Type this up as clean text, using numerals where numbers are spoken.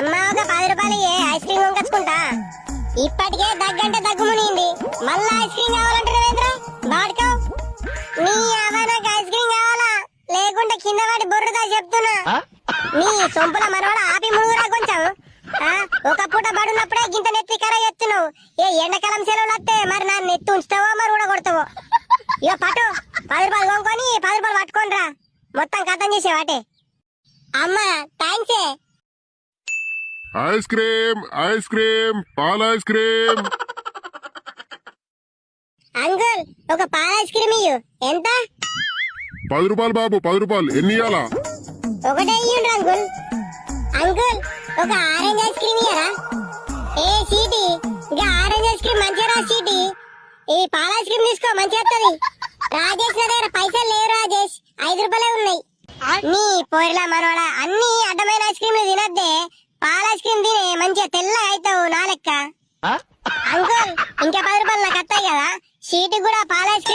అమ్మ ఒక 10 రూపాయలు ఐస్ క్రీమ్ కొనుకొచ్చుకుంటా. ఇప్పటికే దగ్గంటే దగ్గు మునిగింది, మళ్ళా ఐస్ క్రీమ్ కావాలంటారేంద్రా బాడుకో. నీ నాకు ఐస్ క్రీమ్ కావాలా, లేకుంటే కింద వాడి బొర్రుదా చెప్తున్నా. నీ సొంపుల మనవాడ ఆపి మునుగురా కొంచెం. ఒక పూట బడున్నప్పుడే గింత నెత్తి కర ఎత్తున్నావు. ఏ ఎండాకాలం సెలవులు వస్తే మరి నా నెత్తి ఉంచుతావో మరి ఊడగొడతావో. ఇక పటు 10 రూపాయలు కొనుక్కొని 10 రూపాయలు పట్టుకొని రా, మొత్తం కథం చేసేవాటే. అమ్మా థ్యాంక్సే. ఐస్ క్రీమ్ పాల ఐస్ క్రీమ్. అంకుల్ ఒక పాల ఐస్ క్రీమ్ ఇయ్యు. ఎంత? 10 రూపాయలు బాబు, 10 రూపాయలు. ఎన్ని ఇయ్యాలా? ఒకటే ఇయ్యండి అంకుల్. అంకుల్ ఒక ఆరెంజ్ ఐస్ క్రీమ్ ఇయ్యరా? ఏ సీటీ, ఇక ఆరెంజ్ ఐస్ క్రీమ్ మంచిగా రా సీటీ. ఈ పాల ఐస్ క్రీమ్ తీసుకో మంచిగా వస్తుంది. రాజేష్ నా దగ్గర పైసలు లేవు రాజేష్, 5 రూపాయలే ఉన్నాయి. నీ పోయిలా మనవాడ అన్ని అడ్డమైన ఐస్ క్రీమ్లు తినద్దే, పాల ఐస్ క్రీమ్ తినే మంచిగా తెల్లగా అవుతావు నా లెక్క. అంకుల్ ఇంకా 10 రూపాయలు నాకు వస్తాయి కదా, సీటు కూడా పాల ఐస్ క్రీమ్